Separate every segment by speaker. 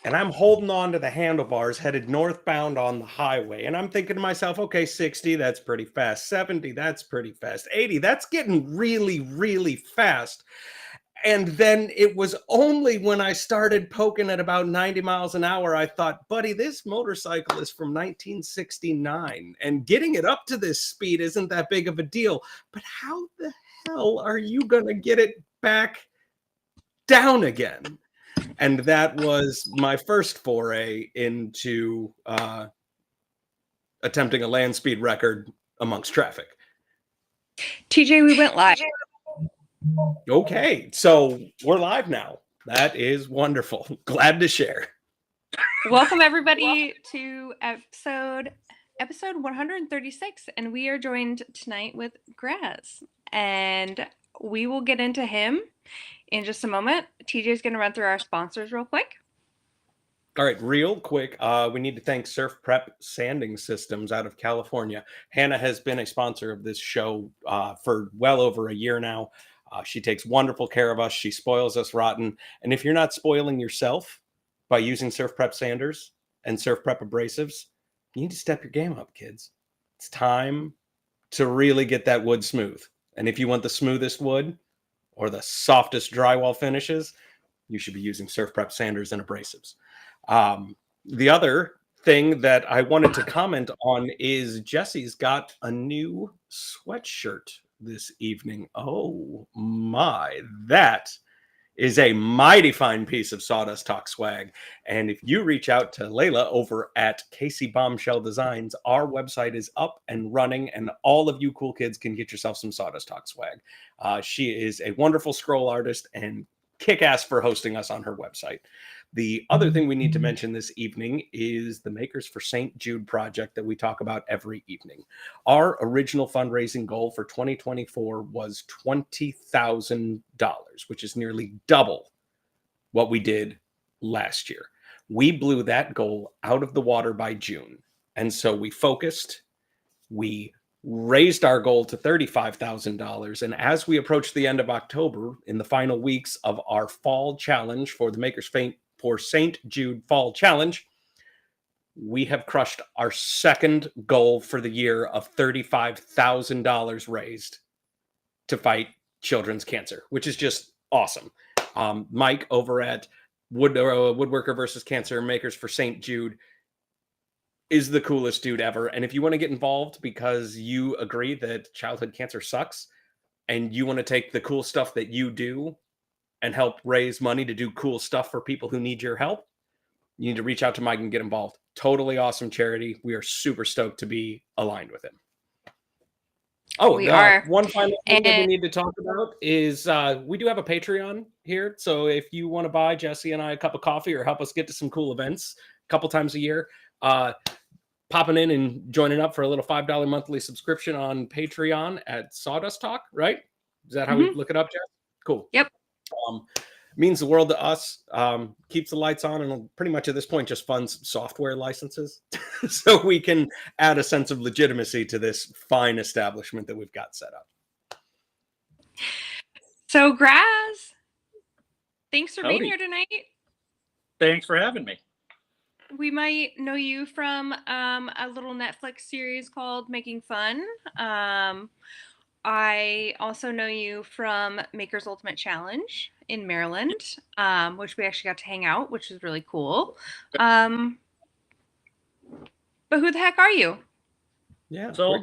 Speaker 1: and I'm holding on to the handlebars headed northbound on the highway. And I'm thinking to myself, okay, 60, that's pretty fast. 70, that's pretty fast. 80, that's getting really, really fast. And then it was only when I started poking at about 90 miles an hour, I thought, buddy, this motorcycle is from 1969, and getting it up to this speed isn't that big of a deal. But how the hell are you going to get it back down again? And that was my first foray into attempting a land speed record amongst traffic.
Speaker 2: TJ, we went live.
Speaker 1: Okay, so we're live now. That is wonderful. Glad to share.
Speaker 2: Welcome everybody to episode 136, and we are joined tonight with Graz, and we will get into him in just a moment. TJ is going to run through our sponsors real quick.
Speaker 1: All right, real quick, we need to thank Surf Prep Sanding Systems out of California. Hannah has been a sponsor of this show for well over a year now. She takes wonderful care of us. She spoils us rotten. And if you're not spoiling yourself by using Surf Prep Sanders and Surf Prep Abrasives, you need to step your game up, kids. It's time to really get that wood smooth. And if you want the smoothest wood or the softest drywall finishes, you should be using Surf Prep Sanders and Abrasives. The other thing that I wanted to comment on is Jesse's got a new sweatshirt this evening. Oh my, that is a mighty fine piece of Sawdust Talk swag. And if you reach out to Layla over at Casey Bombshell Designs, our website is up and running, and all of you cool kids can get yourself some Sawdust Talk swag. She is a wonderful scroll artist and kick-ass for hosting us on her website. The other thing we need to mention this evening is the Makers for St. Jude project that we talk about every evening. Our original fundraising goal for 2024 was $20,000, which is nearly double what we did last year. We blew that goal out of the water by June. And so we focused, we raised our goal to $35,000. And as we approach the end of October, in the final weeks of our fall challenge for the Makers for St. Jude Fall Challenge, we have crushed our second goal for the year of $35,000 raised to fight children's cancer, which is just awesome. Mike over at Woodworker versus Cancer Makers for St. Jude is the coolest dude ever. And if you want to get involved because you agree that childhood cancer sucks and you want to take the cool stuff that you do and help raise money to do cool stuff for people who need your help, you need to reach out to Mike and get involved. Totally awesome charity. We are super stoked to be aligned with him. Oh,
Speaker 2: we are.
Speaker 1: One final thing that we need to talk about is we do have a Patreon here. So if you want to buy Jesse and I a cup of coffee or help us get to some cool events a couple times a year, popping in and joining up for a little $5 monthly subscription on Patreon at Sawdust Talk, right? Is that how we look it up, Jess? Cool.
Speaker 2: Yep.
Speaker 1: Means the world to us. Keeps the lights on, and pretty much at this point just funds software licenses so we can add a sense of legitimacy to this fine establishment that we've got set up.
Speaker 2: So Graz, thanks for being here tonight.
Speaker 3: Thanks for having me.
Speaker 2: We might know you from a little Netflix series called Making Fun. I also know you from Maker's Ultimate Challenge in Maryland, which we actually got to hang out, which was really cool. But who the heck are you?
Speaker 1: Yeah.
Speaker 3: So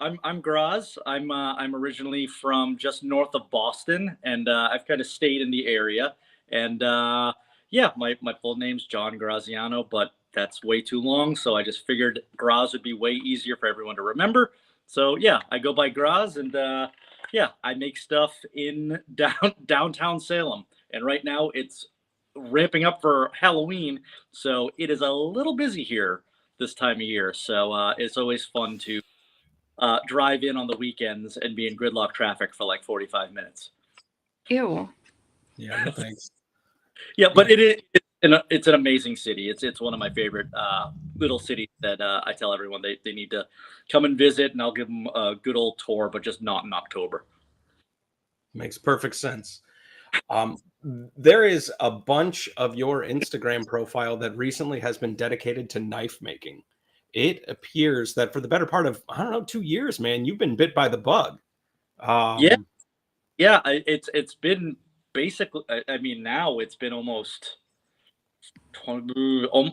Speaker 3: I'm Graz. I'm originally from just north of Boston, and I've kind of stayed in the area. And yeah, my full name's John Graziano, but that's way too long. So I just figured Graz would be way easier for everyone to remember. So yeah, I go by Graz, and yeah, I make stuff in downtown Salem. And right now it's ramping up for Halloween, so it is a little busy here this time of year. So it's always fun to drive in on the weekends and be in gridlock traffic for like 45 minutes.
Speaker 2: Ew.
Speaker 1: Yeah, no thanks.
Speaker 3: Yeah, but it's an amazing city. It's one of my favorite little cities that I tell everyone they need to come and visit, and I'll give them a good old tour, but just not in October.
Speaker 1: Makes perfect sense. Um, there is a bunch of your Instagram profile that recently has been dedicated to knife making. It appears that for the better part of, I don't know, 2 years, man, you've been bit by the bug.
Speaker 3: Yeah,
Speaker 1: Um,
Speaker 3: yeah. It's been basically. I mean, now it's been almost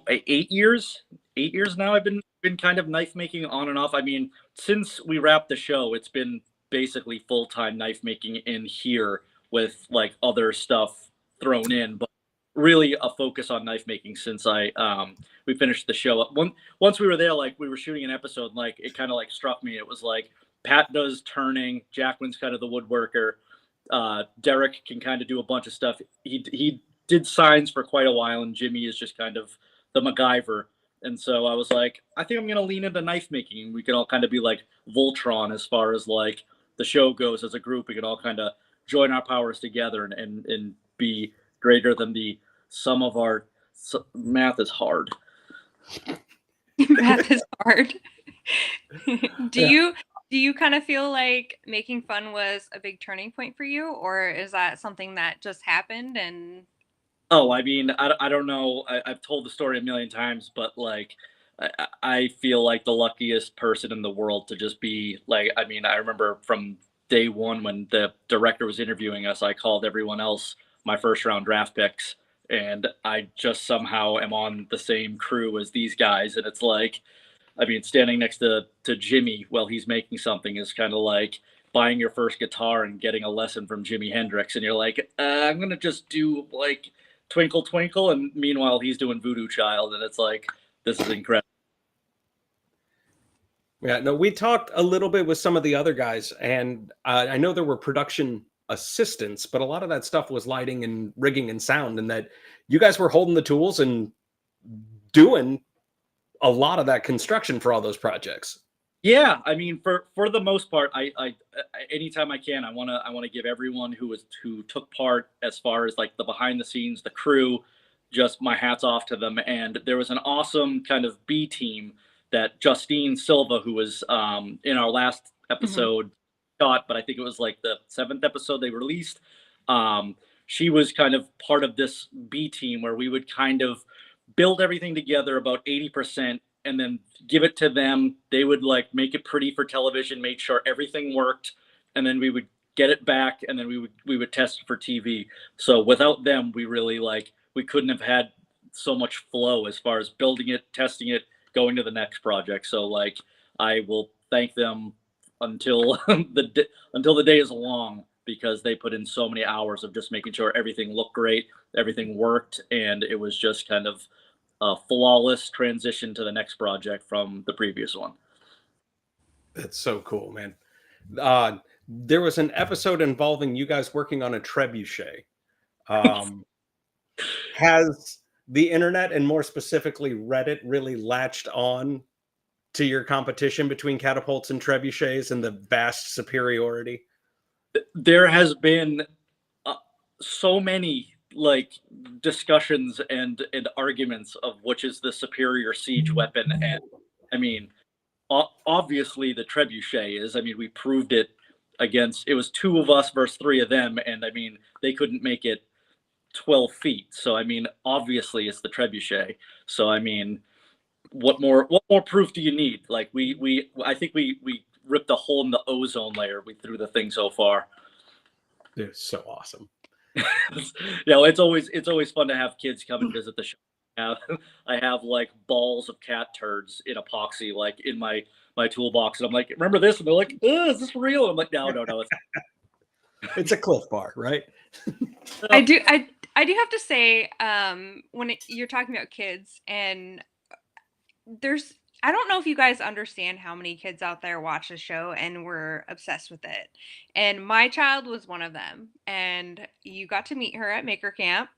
Speaker 3: 8 years. 8 years now. I've been kind of knife making on and off. I mean, since we wrapped the show, it's been basically full time knife making in here with like other stuff thrown in, but really a focus on knife making since I we finished the show. Once we were there, like we were shooting an episode, like it kind of like struck me. It was like Pat does turning, Jacqueline's kind of the woodworker. Derek can kind of do a bunch of stuff. He did signs for quite a while, and Jimmy is just kind of the MacGyver. And so I was like, I think I'm gonna lean into knife making, and we can all kind of be like Voltron as far as like the show goes as a group. We can all kind of join our powers together and be greater than the sum of our math is hard.
Speaker 2: Math is hard. do
Speaker 1: yeah.
Speaker 2: you do you kind of feel like making fun was a big turning point for you, or is that something that just happened and
Speaker 3: Oh, I mean, I don't know. I've told the story a million times, but like, I feel like the luckiest person in the world to just be like, I mean, I remember from day one when the director was interviewing us, I called everyone else my first round draft picks. And I just somehow am on the same crew as these guys. And it's like, I mean, standing next to Jimmy while he's making something is kind of like buying your first guitar and getting a lesson from Jimi Hendrix, and you're like, I'm gonna just do like Twinkle Twinkle, and meanwhile he's doing Voodoo Child, and it's like this is incredible.
Speaker 1: Yeah, no, we talked a little bit with some of the other guys, and I know there were production assistants, but a lot of that stuff was lighting and rigging and sound, and that you guys were holding the tools and doing a lot of that construction for all those projects.
Speaker 3: Yeah, I mean, for the most part, anytime I can, I wanna give everyone who took part as far as like the behind the scenes, the crew, just my hats off to them. And there was an awesome kind of B team that Justine Silva, who was in our last
Speaker 2: Mhm.
Speaker 3: episode, got, but I think it was like the seventh episode they released. She was kind of part of this B team where we would kind of build everything together about 80% and then give it to them. They would like make it pretty for television, make sure everything worked, and then we would get it back, and then we would test it for TV. So without them, we really like we couldn't have had so much flow as far as building it, testing it, going to the next project. So like I will thank them until until the day is long, because they put in so many hours of just making sure everything looked great, everything worked, and it was just kind of a flawless transition to the next project from the previous one.
Speaker 1: That's so cool, man. There was an episode involving you guys working on a trebuchet. Um, has the internet, and more specifically Reddit, really latched on to your competition between catapults and trebuchets and the vast superiority?
Speaker 3: There has been uh, so many like discussions and arguments of which is the superior siege weapon, and I mean, obviously the trebuchet is. I mean, we proved it against. It was two of us versus three of them, and I mean, they couldn't make it 12 feet. So I mean, obviously it's the trebuchet. So I mean, what more proof do you need? Like we I think we ripped a hole in the ozone layer. We threw the thing so far.
Speaker 1: It's so awesome.
Speaker 3: It's always fun to have kids come and visit the show. I have like balls of cat turds in epoxy like in my toolbox, and I'm like, remember this? And they're like, is this real? I'm like, no, no, no.
Speaker 1: It's a Cliff Bar, right?
Speaker 2: I do I do have to say, when you're talking about kids, and there's I don't know if you guys understand how many kids out there watch the show and were obsessed with it. And my child was one of them. And you got to meet her at Maker Camp.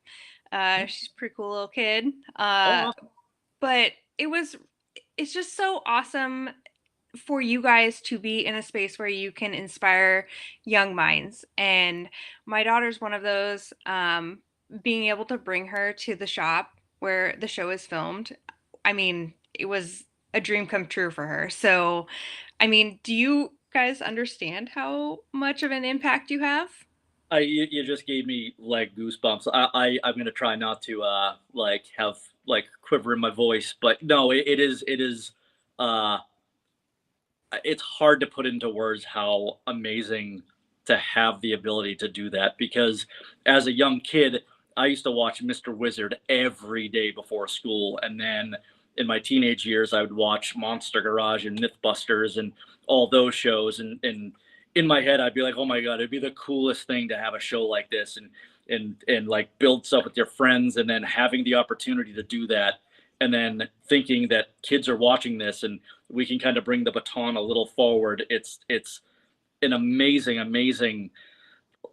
Speaker 2: She's a pretty cool little kid. Uh,
Speaker 3: Oh,
Speaker 2: but it's just so awesome for you guys to be in a space where you can inspire young minds. And my daughter's one of those. Being able to bring her to the shop where the show is filmed, I mean, it was a dream come true for her. So, I mean, do you guys understand how much of an impact you have?
Speaker 3: You just gave me like goosebumps. I'm gonna try not to like have like quiver in my voice, but no, it is uh it's hard to put into words how amazing to have the ability to do that, because as a young kid I used to watch Mr. Wizard every day before school, and then in my teenage years I would watch Monster Garage and Mythbusters and all those shows, and in my head I'd be like, oh my god, it'd be the coolest thing to have a show like this, and like build stuff with your friends, and then having the opportunity to do that, and then thinking that kids are watching this and we can kind of bring the baton a little forward. It's an amazing.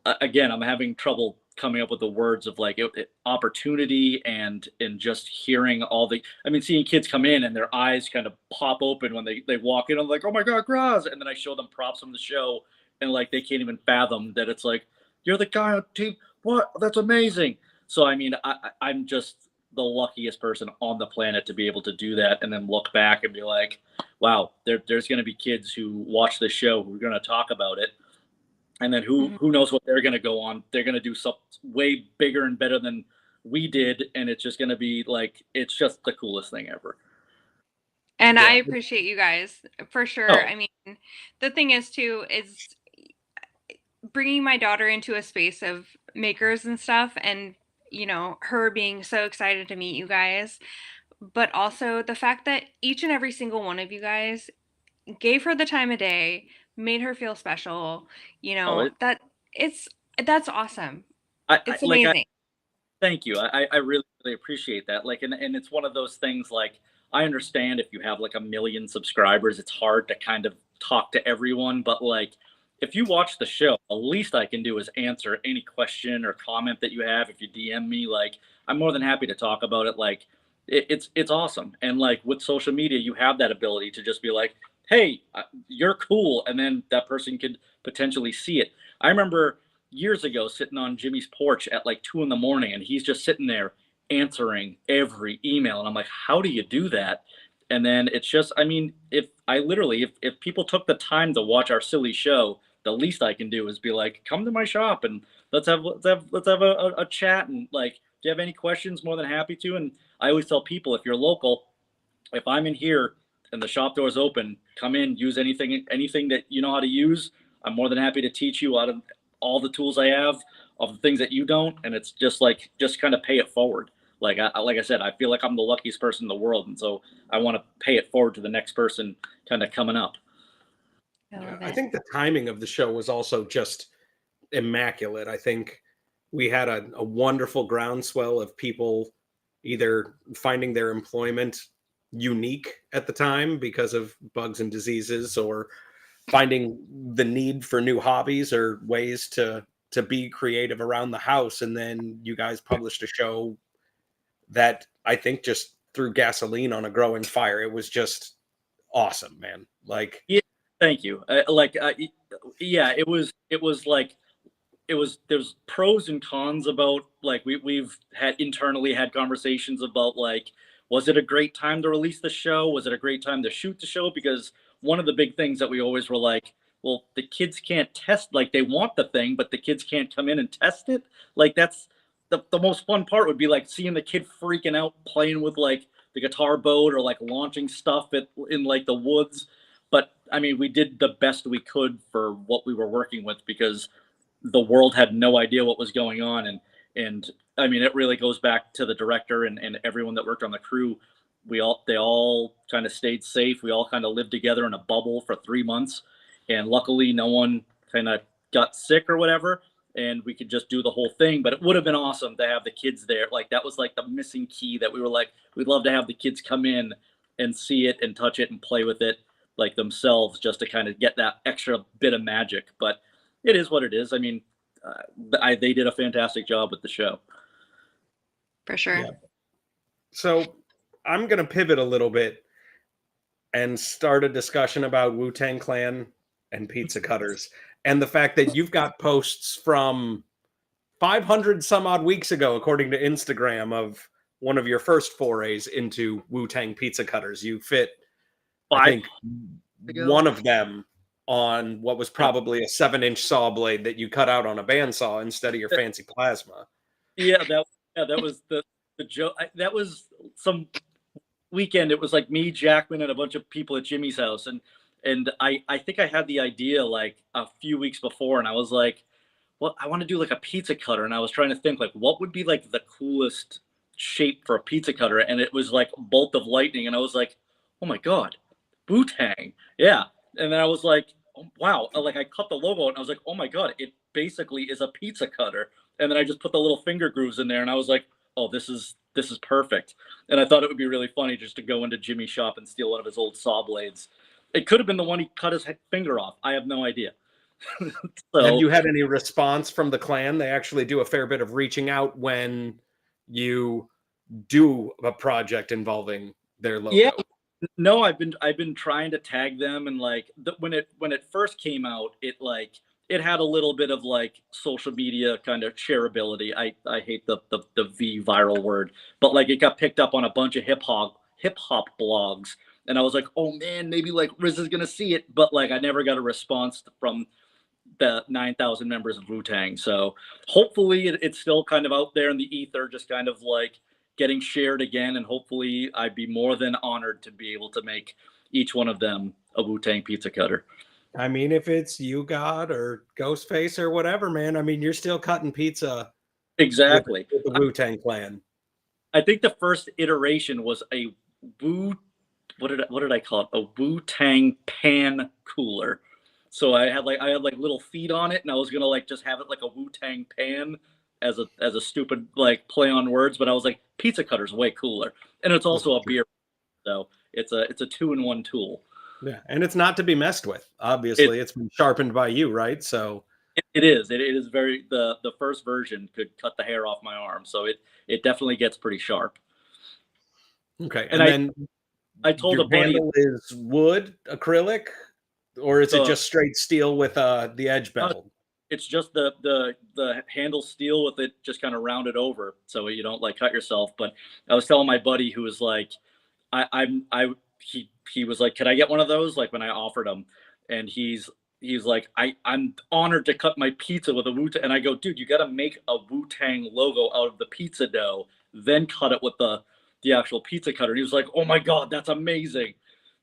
Speaker 3: Again, I'm having trouble coming up with the words of like opportunity, and just hearing all the. I mean, seeing kids come in and their eyes kind of pop open when they walk in. I'm like, oh my god, Graz! And then I show them props from the show, and like they can't even fathom that it's like you're the guy on team. What? That's amazing. So I mean, I'm just the luckiest person on the planet to be able to do that, and then look back and be like, wow, there's going to be kids who watch this show who are going to talk about it, and then who knows what they're going to go on. They're going to do something way bigger and better than we did, and it's just going to be like, it's just the coolest thing ever.
Speaker 2: And I
Speaker 1: Yeah.
Speaker 2: appreciate you guys for sure.
Speaker 3: Oh.
Speaker 2: I mean, the thing is too is bringing my daughter into a space of makers and stuff, and her being so excited to meet you guys, but also the fact that each and every single one of you guys gave her the time of day, made her feel special,
Speaker 3: Oh,
Speaker 2: that's awesome.
Speaker 3: I
Speaker 2: It's
Speaker 3: like I
Speaker 2: amazing.
Speaker 3: thank you. I really, really appreciate that. Like, and it's one of those things, like, I understand if you have like a million subscribers, it's hard to kind of talk to everyone, but like, if you watch the show, the least I can do is answer any question or comment that you have. If you DM me, like, I'm more than happy to talk about it. Like, it's awesome. And like with social media, you have that ability to just be like, hey, you're cool. And then that person could potentially see it. I remember years ago sitting on Jimmy's porch at like 2 in the morning, and he's just sitting there answering every email. And I'm like, how do you do that? And then it's just, I mean, if people took the time to watch our silly show, the least I can do is be like, come to my shop and let's have a chat. And like, do you have any questions? More than happy to. And I always tell people, if you're local, if I'm in here and the shop door is open, come in, use anything that you know how to use. I'm more than happy to teach you out of all the tools I have, of the things that you don't. And it's just like, just kind of pay it forward. Like I said, I feel like I'm the luckiest person in the world, and so I want to pay it forward to the next person kind of coming up.
Speaker 2: I love
Speaker 1: I
Speaker 2: it.
Speaker 1: think the timing of the show was also just immaculate. I think we had a wonderful groundswell of people either finding their employment unique at the time because of bugs and diseases, or finding the need for new hobbies or ways to be creative around the house. And then you guys published a show that I think just threw gasoline on a growing fire. It was just awesome, man. Like,
Speaker 3: Yeah, thank you. Yeah, it was like, there's pros and cons about, like, we've had internally had conversations about like, was it a great time to release the show? Was it a great time to shoot the show? Because one of the big things that we always were like, well, the kids can't test, like, they want the thing, but the kids can't come in and test it. Like, that's the most fun part would be like seeing the kid freaking out playing with like the guitar boat, or like launching stuff in like the woods. But I mean, we did the best we could for what we were working with, because the world had no idea what was going on. And I mean, it really goes back to the director and everyone that worked on the crew. They all kind of stayed safe. We all kind of lived together in a bubble for 3 months, and luckily no one kind of got sick or whatever, and we could just do the whole thing. But it would have been awesome to have the kids there. Like, that was like the missing key, that we were like, we'd love to have the kids come in and see it and touch it and play with it like themselves, just to kind of get that extra bit of magic. But it is what it is. I mean, they did a fantastic job with the show.
Speaker 2: For sure.
Speaker 1: yeah. So I'm going to pivot a little bit and start a discussion about Wu-Tang Clan and pizza cutters, and the fact that you've got posts from 500 some odd weeks ago, according to Instagram, of one of your first forays into Wu-Tang pizza cutters. You fit, I
Speaker 3: Five
Speaker 1: think,
Speaker 3: ago?
Speaker 1: one of them on what was probably a 7-inch saw blade that you cut out on a bandsaw instead of your fancy plasma.
Speaker 3: Yeah, that was the joke. That was some weekend. It was like me, Jackman, and a bunch of people at Jimmy's house, and I think I had the idea like a few weeks before, and I was like, well, I want to do like a pizza cutter, and I was trying to think like what would be like the coolest shape for a pizza cutter, and it was like bolt of lightning, and I was like, oh my god, Wu-Tang, yeah. And then I was like, oh, wow, like I cut the logo, and I was like, oh my god, it basically is a pizza cutter. And then I just put the little finger grooves in there, and I was like, oh, this is perfect. And I thought it would be really funny just to go into Jimmy's shop and steal one of his old saw blades. It could have been the one he cut his finger off. I have no idea.
Speaker 1: Have
Speaker 3: So
Speaker 1: you had any response from the clan? They actually do a fair bit of reaching out when you do a project involving their logo.
Speaker 3: yeah, no, I've been trying to tag them, and like when it first came out, it had a little bit of like social media kind of shareability. I hate the V viral word, but like it got picked up on a bunch of hip hop blogs, and I was like, oh man, maybe like Riz is gonna see it, but like I never got a response from the 9,000 members of Wu-Tang. So hopefully it's still kind of out there in the ether, just kind of like getting shared again. And hopefully I'd be more than honored to be able to make each one of them a Wu-Tang pizza cutter.
Speaker 1: I mean, if it's You God or Ghostface or whatever, man, I mean, you're still cutting pizza with,
Speaker 3: Exactly.
Speaker 1: with the Wu-Tang clan.
Speaker 3: I think the first iteration was a Wu, what did I call it? A Wu-Tang pan cooler. So I had like little feet on it, and I was gonna like just have it like a Wu-Tang pan as a stupid like play on words, but I was like pizza cutter's way cooler, and it's also a beer, so it's a 2-in-1 tool.
Speaker 1: Yeah, and it's not to be messed with. Obviously, it's been sharpened by you, right? So
Speaker 3: It is. It is very the first version could cut the hair off my arm, so it definitely gets pretty sharp.
Speaker 1: okay,
Speaker 3: And
Speaker 1: and then
Speaker 3: I told
Speaker 1: your
Speaker 3: a buddy,
Speaker 1: handle is wood, acrylic, or is it just straight steel with the edge beveled?
Speaker 3: it's just the handle steel with it just kind of rounded over, so you don't like cut yourself. But I was telling my buddy who was like, he was like, can I get one of those? Like when I offered him, and he's like, I'm honored to cut my pizza with a Wu-Tang. And I go, dude, you got to make a Wu-Tang logo out of the pizza dough, then cut it with the actual pizza cutter. And he was like, oh my god, that's amazing.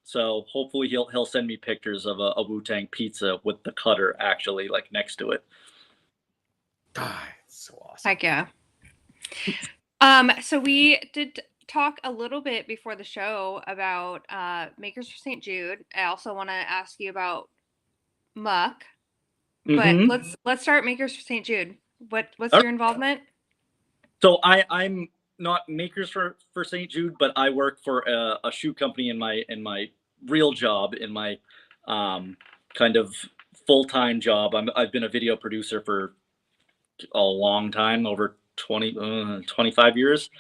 Speaker 3: So hopefully he'll send me pictures of a Wu-Tang pizza with the cutter actually like next to it.
Speaker 1: God, it's so awesome.
Speaker 2: Heck yeah. So we did talk a little bit before the show about Makers for St. Jude. I also want to ask you about Muck, but
Speaker 3: Mhm.
Speaker 2: let's start Makers for St. Jude. What's
Speaker 3: All
Speaker 2: your involvement?
Speaker 3: So I'm not Makers for St. Jude, but I work for a shoe company in my real job, in my kind of full-time job. I've been a video producer for a long time, over 25 years.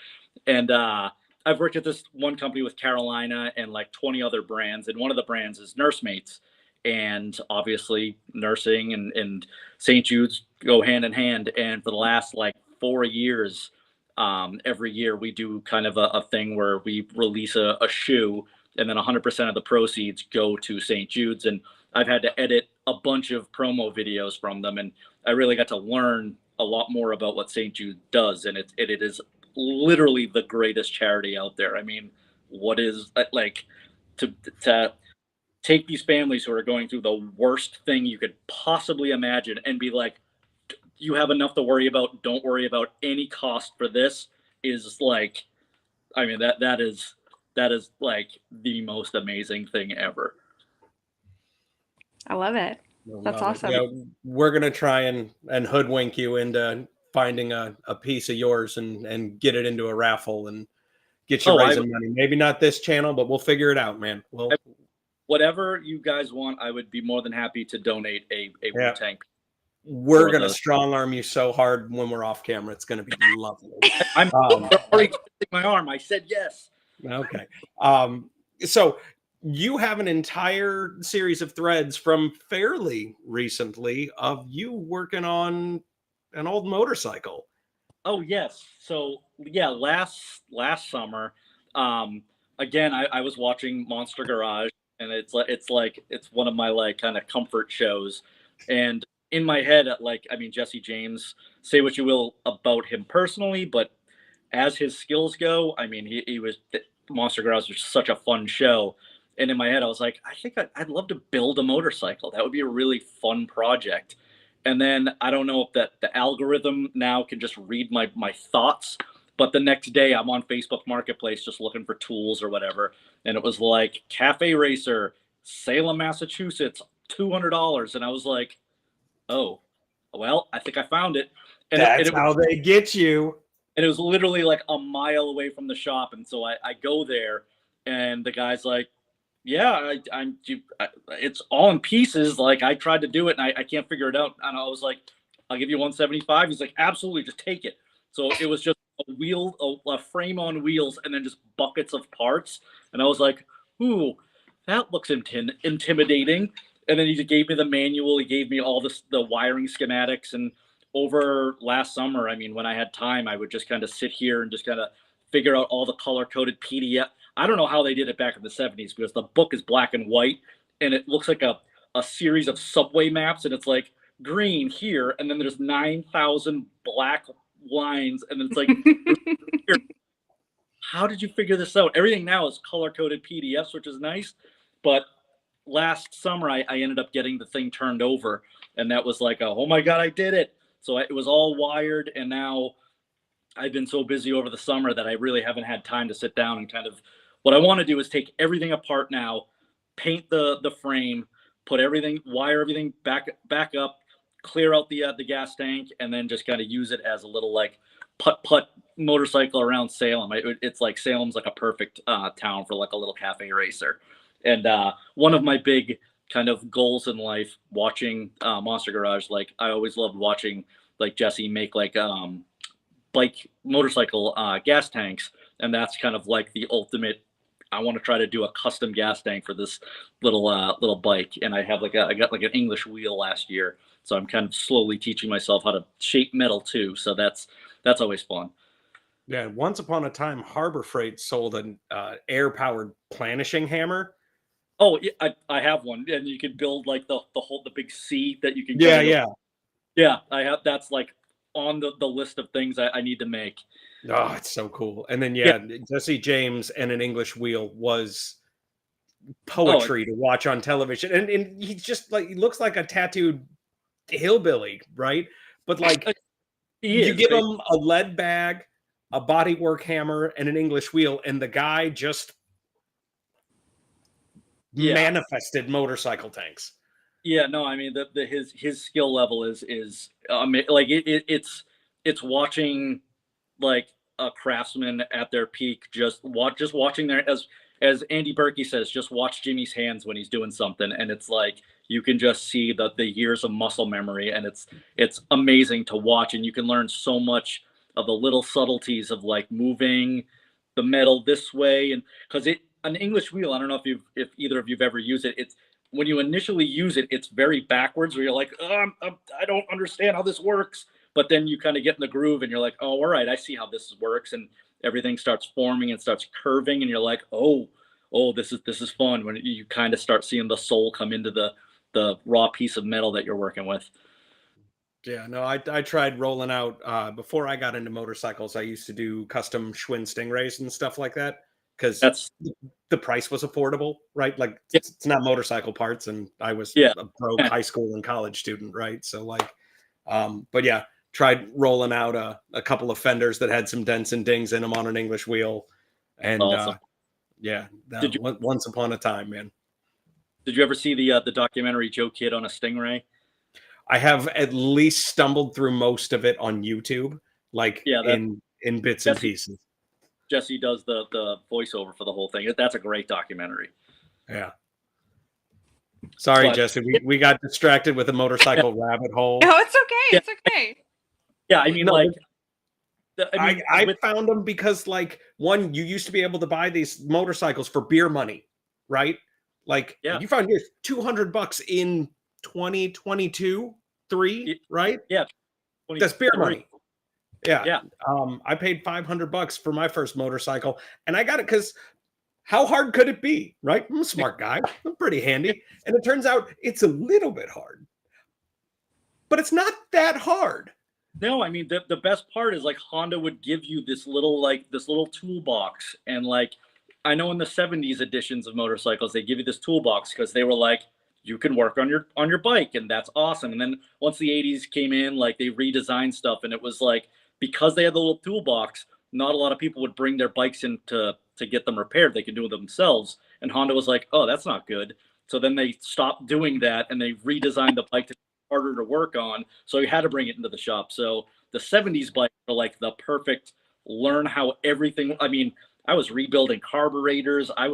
Speaker 3: And I've worked at this one company with Carolina and like 20 other brands. And one of the brands is Nursemates. And obviously nursing and St. Jude's go hand in hand. And for the last like 4 years, every year we do kind of a thing where we release a shoe, and then 100% of the proceeds go to St. Jude's. And I've had to edit a bunch of promo videos from them, and I really got to learn a lot more about what St. Jude does, and it is literally the greatest charity out there. I mean, what is like to take these families who are going through the worst thing you could possibly imagine and be like, you have enough to worry about, don't worry about any cost for this, is like, I mean, that is like the most amazing thing ever.
Speaker 2: I love it. That's awesome.
Speaker 1: Yeah, we're gonna try and hoodwink you into finding a piece of yours and get it into a raffle and get you raising money. Maybe not this channel, but we'll figure it out, man.
Speaker 3: Whatever you guys want, I would be more than happy to donate a Wu-Tang.
Speaker 1: We're gonna strong arm you so hard when we're off camera. It's gonna be lovely.
Speaker 3: I'm already twisting my arm. I said yes.
Speaker 1: Okay. So you have an entire series of threads from fairly recently of you working on an old motorcycle.
Speaker 3: Oh yes. So yeah, last summer, again, I was watching Monster Garage, and it's one of my like kind of comfort shows. And in my head, like I mean, Jesse James, say what you will about him personally, but as his skills go, I mean, he was Monster Grouse was such a fun show. And in my head, I was like, I think I'd love to build a motorcycle. That would be a really fun project. And then I don't know if that the algorithm now can just read my thoughts. But the next day, I'm on Facebook Marketplace just looking for tools or whatever, and it was like Cafe Racer, Salem, Massachusetts, $200, and I was like, oh, well, I think I found it. And
Speaker 1: That's how they get you.
Speaker 3: And it was literally like a mile away from the shop. And so I go there, and the guy's like, yeah, it's all in pieces. Like I tried to do it and I can't figure it out. And I was like, I'll give you 175. He's like, absolutely, just take it. So it was just a frame on wheels, and then just buckets of parts. And I was like, ooh, that looks intimidating. And then he just gave me the manual. He gave me all the wiring schematics. And over last summer, I mean, when I had time, I would just kind of sit here and just kind of figure out all the color coded PDF. I don't know how they did it back in the 70s, because the book is black and white, and it looks like a series of subway maps, and it's like green here, and then there's 9,000 black lines, and then it's like, how did you figure this out? Everything now is color coded PDFs, which is nice. But last summer, I ended up getting the thing turned over, and that was like, oh my God, I did it. So it was all wired, and now I've been so busy over the summer that I really haven't had time to sit down and kind of, what I want to do is take everything apart now, paint the frame, put everything, wire everything back up, clear out the gas tank, and then just kind of use it as a little like putt motorcycle around Salem. It's like Salem's like a perfect town for like a little cafe racer. And one of my big kind of goals in life, watching Monster Garage, like I always loved watching like Jesse make like bike motorcycle gas tanks, and that's kind of like the ultimate. I want to try to do a custom gas tank for this little bike, and I got like an English wheel last year, so I'm kind of slowly teaching myself how to shape metal too. So that's always fun.
Speaker 1: Yeah, once upon a time, Harbor Freight sold an air-powered planishing hammer.
Speaker 3: Oh, yeah, I have one, and you can build like the big C that you can. Yeah. I have. That's like on the list of things I need to make.
Speaker 1: Oh, it's so cool. And then Jesse James and an English wheel was poetry to watch on television. And he's just like, he looks like a tattooed hillbilly, right? But like you give him a lead bag, a bodywork hammer, and an English wheel, and the guy just manifested motorcycle tanks.
Speaker 3: Yeah, no, I mean his skill level is like it's watching like a craftsman at their peak. Just watching their, as Andy Berkey says, just watch Jimmy's hands when he's doing something, and it's like you can just see the years of muscle memory, and it's amazing to watch, and you can learn so much of the little subtleties of like moving the metal this way, and because an English wheel, I don't know if either of you've ever used it. It's when you initially use it, it's very backwards, where you're like, oh, I don't understand how this works. But then you kind of get in the groove, and you're like, oh, all right, I see how this works, and everything starts forming and starts curving, and you're like, oh, this is fun, when you kind of start seeing the soul come into the raw piece of metal that you're working with.
Speaker 1: Yeah, no, I tried rolling out before I got into motorcycles. I used to do custom Schwinn Stingrays and stuff like that, because the price was affordable, right? Like it's not motorcycle parts, and I was a broke high school and college student, right? So like, but yeah, tried rolling out a couple of fenders that had some dents and dings in them on an English wheel, and
Speaker 3: awesome.
Speaker 1: Once upon a time, man. Did
Speaker 3: you ever see the documentary Joe Kidd on a Stingray?
Speaker 1: I have at least stumbled through most of it on YouTube, like in bits and pieces.
Speaker 3: Jesse does the voiceover for the whole thing. That's a great documentary.
Speaker 1: Yeah. Sorry, Jesse. We got distracted with a motorcycle rabbit hole.
Speaker 2: No, it's okay. It's okay.
Speaker 3: Yeah, I mean,
Speaker 1: I found them because, like, one, you used to be able to buy these motorcycles for beer money, right? Like, you found yours $200 in 2022, 3, right?
Speaker 3: Yeah,
Speaker 1: that's beer money. Yeah. I paid $500 for my first motorcycle, and I got it because How hard could it be? Right? I'm a smart guy. I'm pretty handy. And it turns out it's a little bit hard, but it's not that hard.
Speaker 3: No, I mean the best part is like Honda would give you this little toolbox, and like I know in the 70s editions of motorcycles they give you this toolbox because they were like you can work on your bike, and that's awesome. And then once the 80s came in, like they redesigned stuff, and it was like because they had the little toolbox, not a lot of people would bring their bikes in to get them repaired. They could do it themselves, and Honda was like, oh, that's not good. So then they stopped doing that and they redesigned the bike to harder to work on, so you had to bring it into the shop. So the 70s bikes are like the perfect learn how everything. I mean, I was rebuilding carburetors. I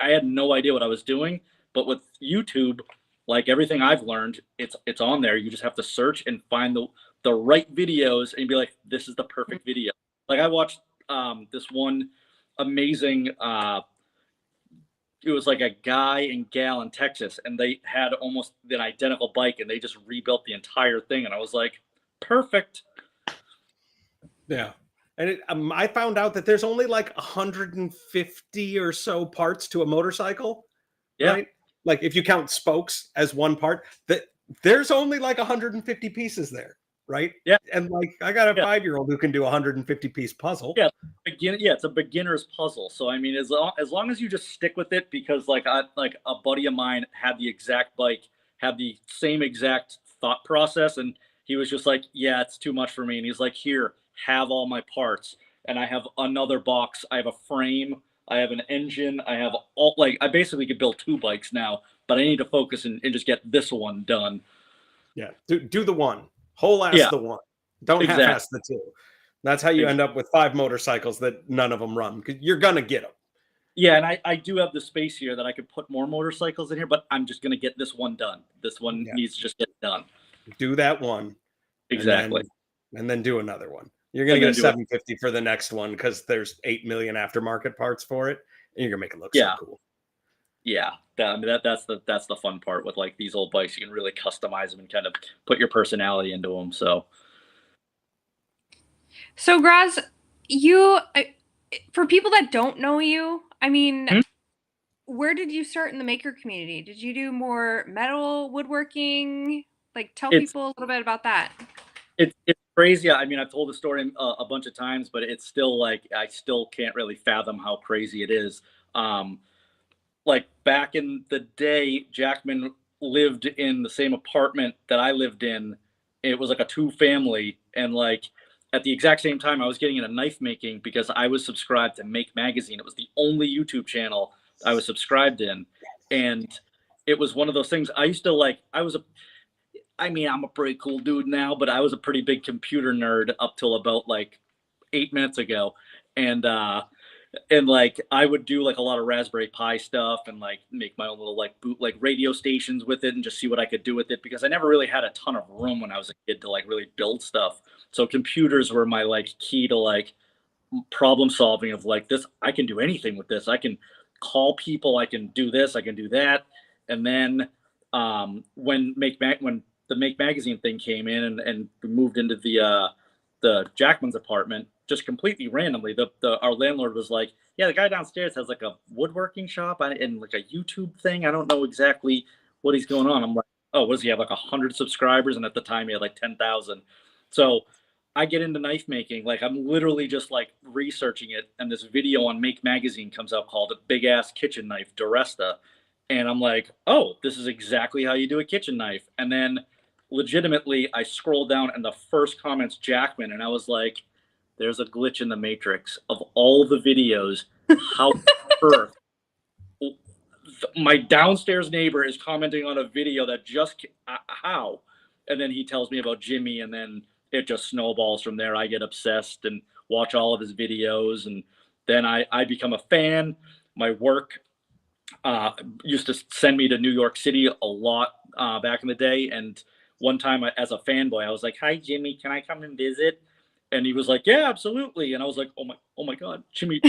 Speaker 3: had no idea what I was doing, but with YouTube, like everything I've learned, it's on there. You just have to search and find the right videos and be like, this is the perfect video. Like I watched this one amazing it was like a guy and gal in Texas, and they had almost an identical bike, and they just rebuilt the entire thing. And I was like, perfect.
Speaker 1: Yeah. And I found out that there's only like 150 or so parts to a motorcycle.
Speaker 3: Yeah.
Speaker 1: Right? Like if you count spokes as one part, that there's only like 150 pieces there. Right?
Speaker 3: Yeah.
Speaker 1: And like I got a 5-year-old who can do a 150 piece puzzle.
Speaker 3: Yeah. It's a beginner's puzzle. So I mean, as long as you just stick with it, because like a buddy of mine had the exact bike, had the same exact thought process, and he was just like, yeah, it's too much for me. And he's like, here, have all my parts. And I have another box. I have a frame. I have an engine. I have all, like, I basically could build 2 bikes now, but I need to focus and just get this one done.
Speaker 1: Yeah. Do the one. Whole ass the one. Don't half-ass the 2. That's how you end up with 5 motorcycles that none of them run, because you're going to get them.
Speaker 3: Yeah, and I do have the space here that I could put more motorcycles in here, but I'm just going to get this one done. This one needs to just get done.
Speaker 1: Do that one.
Speaker 3: Exactly.
Speaker 1: And then do another one. You're going to get a 750 for the next one because there's 8 million aftermarket parts for it, and you're going to make it look so cool.
Speaker 3: Yeah, that's the fun part with like these old bikes. You can really customize them and kind of put your personality into them.
Speaker 2: So Graz, you, for people that don't know you, I mean, where did you start in the maker community? Did you do more metal woodworking? Like, tell people a little bit about that.
Speaker 3: It's crazy. I mean, I've told the story a bunch of times, but it's still like I still can't really fathom how crazy it is. Like back in the day, Jackman lived in the same apartment that I lived in. It was like a 2-family, and like at the exact same time, I was getting into knife making because I was subscribed to Make Magazine. It was the only YouTube channel I was subscribed in, and it was one of those things. I used to like. I'm a pretty cool dude now, but I was a pretty big computer nerd up till about like 8 minutes ago, and like I would do like a lot of Raspberry Pi stuff and like make my own little like like radio stations with it and just see what I could do with it, because I never really had a ton of room when I was a kid to like really build stuff. So computers were my like key to like problem solving of like this. I can do anything with this. I can call people. I can do this. I can do that. And then when the Make Magazine thing came in and we moved into the Jackman's apartment, just completely randomly, our landlord was like, yeah, the guy downstairs has like a woodworking shop and like a YouTube thing. I don't know exactly what he's going on. I'm like, oh, what does he have, like 100 subscribers? And at the time he had like 10,000. So I get into knife making. Like I'm literally just like researching it, and this video on Make Magazine comes out called a Big Ass Kitchen Knife Duresta. And I'm like, oh, this is exactly how you do a kitchen knife. And then legitimately I scrolled down and the first comment's Jackman, and I was like, there's a glitch in the matrix of all the videos. How earth my downstairs neighbor is commenting on a video that just how? And then he tells me about Jimmy, and then it just snowballs from there. I get obsessed and watch all of his videos, and then I become a fan. My work used to send me to New York City a lot back in the day, and one time as a fanboy, I was like, hi Jimmy, can I come and visit? And he was like, yeah, absolutely. And I was like, oh my God, Jimmy.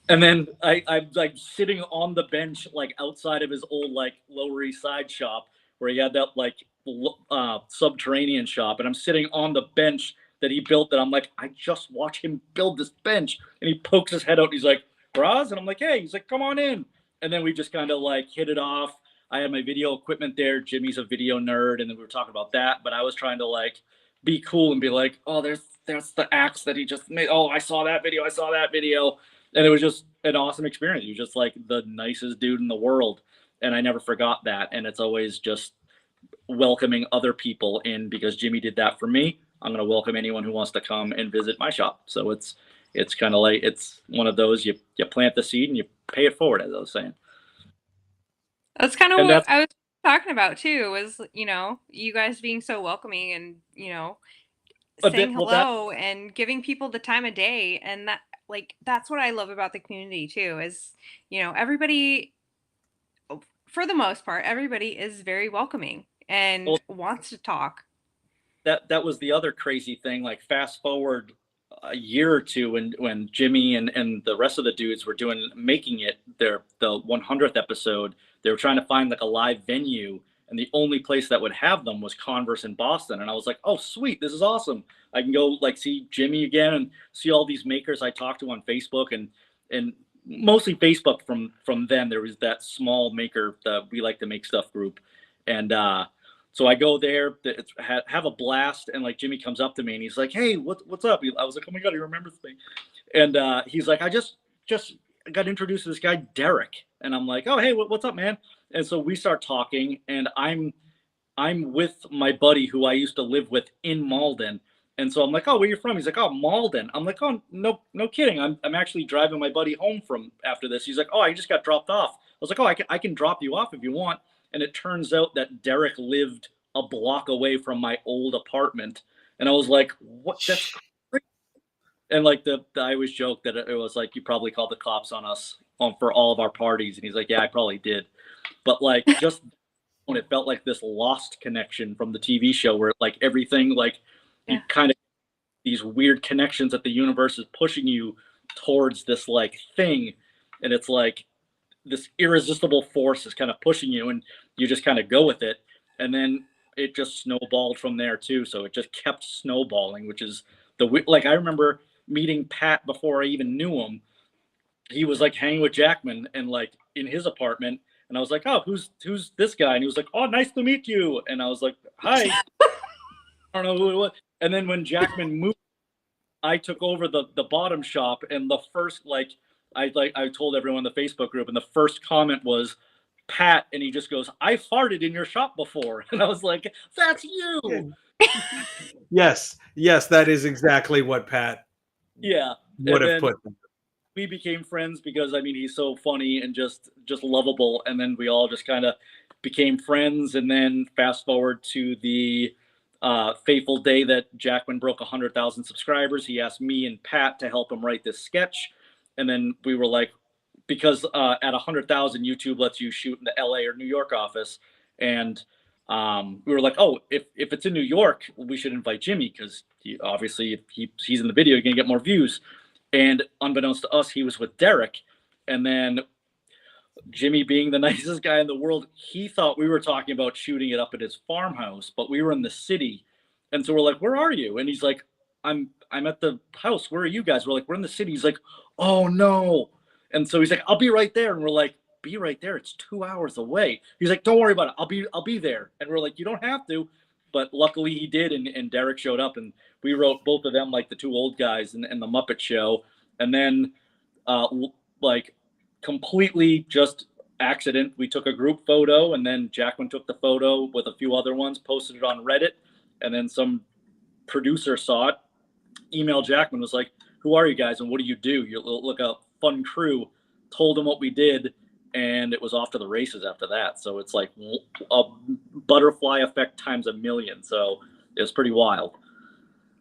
Speaker 3: And then I'm like sitting on the bench, like outside of his old like Lower East Side shop where he had that like subterranean shop. And I'm sitting on the bench that he built, that I'm like, I just watched him build this bench. And he pokes his head out and he's like, Graz? And I'm like, hey, he's like, come on in. And then we just kind of like hit it off. I had my video equipment there. Jimmy's a video nerd, and then we were talking about that. But I was trying to like be cool and be like, oh, there's the axe that he just made. Oh, I saw that video. I saw that video. And it was just an awesome experience. He was just like the nicest dude in the world. And I never forgot that. And it's always just welcoming other people in, because Jimmy did that for me. I'm going to welcome anyone who wants to come and visit my shop. So it's kind of like, it's one of those, you plant the seed and you pay it forward, as I was saying.
Speaker 2: That's kind of
Speaker 3: And
Speaker 2: what
Speaker 3: that's
Speaker 2: I was talking about too, was, you guys being so welcoming and,
Speaker 3: a
Speaker 2: saying
Speaker 3: bit, well, that,
Speaker 2: hello and giving people the time of day. And that's what I love about the community too, is, everybody, for the most part, everybody is very welcoming and
Speaker 3: well,
Speaker 2: wants to talk.
Speaker 3: that was the other crazy thing. Like fast forward a year or two, when Jimmy and the rest of the dudes were making it the 100th episode, they were trying to find like a live venue, and the only place that would have them was Converse in Boston. And I was like, oh sweet, this is awesome. I can go like see Jimmy again and see all these makers I talked to on Facebook, and mostly Facebook. From then there was that small maker, the We Like to Make Stuff group, and so I go there, have a blast, and like Jimmy comes up to me and he's like, "Hey, what's up?" I was like, "Oh my god, he remembers me," and he's like, "I just got introduced to this guy Derek," and I'm like, "Oh hey, what's up, man?" And so we start talking, and I'm with my buddy who I used to live with in Malden, and so I'm like, "Oh, where you from?" He's like, "Oh, Malden." I'm like, "Oh, no kidding. I'm actually driving my buddy home from after this." He's like, "Oh, I just got dropped off." I was like, "Oh, I can drop you off if you want." And it turns out that Derek lived a block away from my old apartment, and I was like, "What? That's crazy." And like I always joke that it was like, you probably called the cops on us for all of our parties, and he's like, "Yeah, I probably did," but like just when it felt like this lost connection from the TV show, where like everything, like you kind of, these weird connections that the universe is pushing you towards this like thing, and it's like this irresistible force is kind of pushing you, and you just kind of go with it, and then it just snowballed from there too. So it just kept snowballing, which is like, I remember meeting Pat before I even knew him. He was like hanging with Jackman and like in his apartment, and I was like, "Oh, who's this guy?" And he was like, "Oh, nice to meet you." And I was like, "Hi." I don't know who it was. And then when Jackman moved, I took over the bottom shop, and the first I told everyone in the Facebook group, and the first comment was Pat, and he just goes, "I farted in your shop before," and I was like, "That's you."
Speaker 1: Yes, that is exactly what Pat
Speaker 3: Yeah,
Speaker 1: would
Speaker 3: and
Speaker 1: have
Speaker 3: then
Speaker 1: put.
Speaker 3: we became friends because I mean he's so funny and just lovable, and then we all just kind of became friends. And then fast forward to the fateful day that Jackman broke 100,000 subscribers, he asked me and Pat to help him write this sketch, and then we were like, because at 100,000 YouTube lets you shoot in the LA or New York office, and we were like, oh, if it's in New York, we should invite Jimmy, because obviously if he's in the video, you're gonna get more views. And unbeknownst to us, he was with Derek. And then Jimmy, being the nicest guy in the world, he thought we were talking about shooting it up at his farmhouse, but we were in the city. And so we're like, "Where are you?" And he's like, I'm at the house. Where are you guys? We're like, "We're in the city." He's like, "Oh no." And so he's like, "I'll be right there." And we're like, "Be right there? It's 2 hours away." He's like, "Don't worry about it. I'll be there." And we're like, "You don't have to." But luckily he did, and Derek showed up, and we wrote both of them like the two old guys in the Muppet Show. And then like completely just accident, we took a group photo, and then Jackman took the photo with a few other ones, posted it on Reddit, and then some producer saw it, emailed Jackman, was like, "Who are you guys and what do you do? You look a fun crew." Told him what we did, and it was off to the races after that. So it's like a butterfly effect times a million. So it was pretty wild.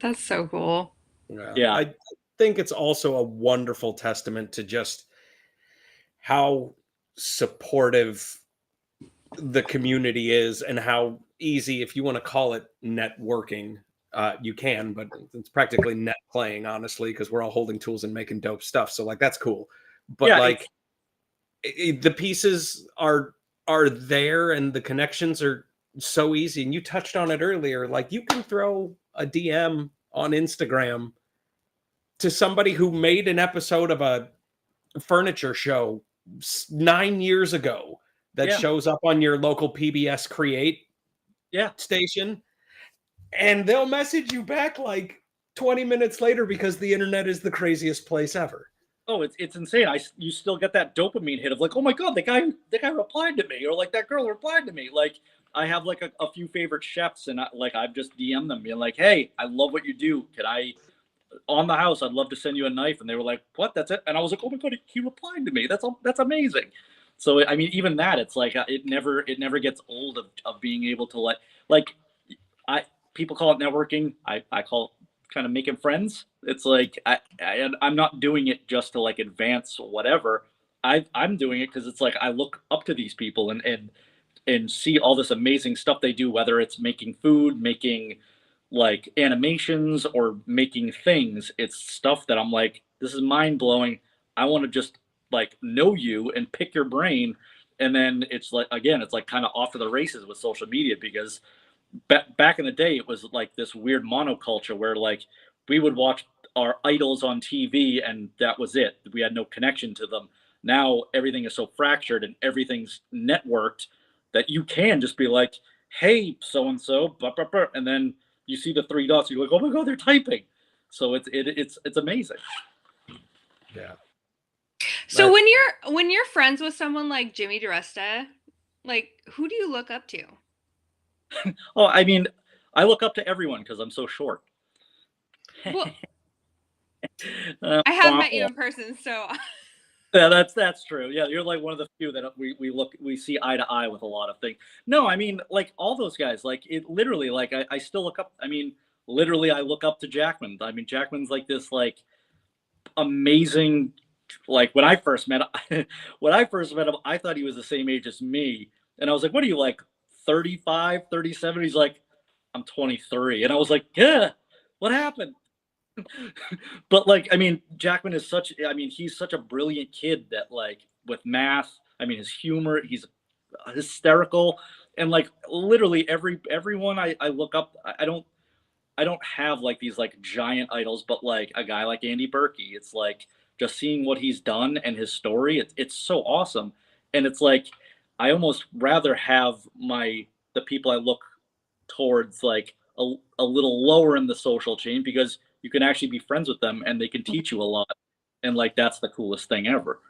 Speaker 2: That's so cool.
Speaker 3: Yeah.
Speaker 1: I think it's also a wonderful testament to just how supportive the community is, and how easy, if you want to call it networking, you can, but it's practically net playing, honestly, because we're all holding tools and making dope stuff. So like, that's cool. But
Speaker 3: Yeah,
Speaker 1: like the pieces are there, and the connections are so easy. And you touched on it earlier. Like, you can throw a DM on Instagram to somebody who made an episode of a furniture show 9 years ago that
Speaker 3: Yeah.
Speaker 1: shows up on your local PBS Create
Speaker 3: Yeah.
Speaker 1: station, and they'll message you back like 20 minutes later because the internet is the craziest place ever.
Speaker 3: Oh, it's insane. You still get that dopamine hit of like, oh my god, the guy replied to me, or like that girl replied to me. Like I have like a few favorite chefs, and I've just DM'd them being like, hey, I love what you do. Can I on the house? I'd love to send you a knife. And they were like, what? That's it? And I was like, oh my god, he replied to me. That's amazing. So I mean, even that, it's like it never gets old of being able to like I people call it networking. I call it kind of making friends. It's like I'm not doing it just to like advance whatever. I'm doing it because it's like I look up to these people and see all this amazing stuff they do, whether it's making food, making like animations, or making things. It's stuff that I'm like, this is mind blowing. I want to just like know you and pick your brain. And then it's like, again, it's like kind of off to the races with social media, because back in the day, it was like this weird monoculture where like we would watch our idols on TV and that was it. We had no connection to them. Now everything is so fractured and everything's networked that you can just be like, hey, so and so, and then you see the three dots. You're like, oh my god, they're typing. So it's amazing.
Speaker 1: Yeah.
Speaker 2: So when you're friends with someone like Jimmy DiResta, like who do you look up to?
Speaker 3: Oh, I mean, I look up to everyone because I'm so short.
Speaker 2: Well, I have met you in person, so
Speaker 3: yeah, that's true. Yeah, you're like one of the few that we see eye to eye with a lot of things. No, I mean, like all those guys, like it literally, like I still look up. I mean, literally, I look up to Jackman. I mean, Jackman's like this like amazing. Like when I first met when I first met him, I thought he was the same age as me, and I was like, "What are you like, 35, 37?" He's like, "I'm 23," and I was like, "Yeah, what happened?" But like, I mean, Jackman is such. I mean, he's such a brilliant kid that like with math. I mean, his humor. He's hysterical, and like literally everyone I look up. I don't have like these like giant idols, but like a guy like Andy Berkey. It's like just seeing what he's done and his story. It's so awesome, and it's like I almost rather have the people I look towards like a little lower in the social chain, because you can actually be friends with them and they can teach you a lot, and like that's the coolest thing ever.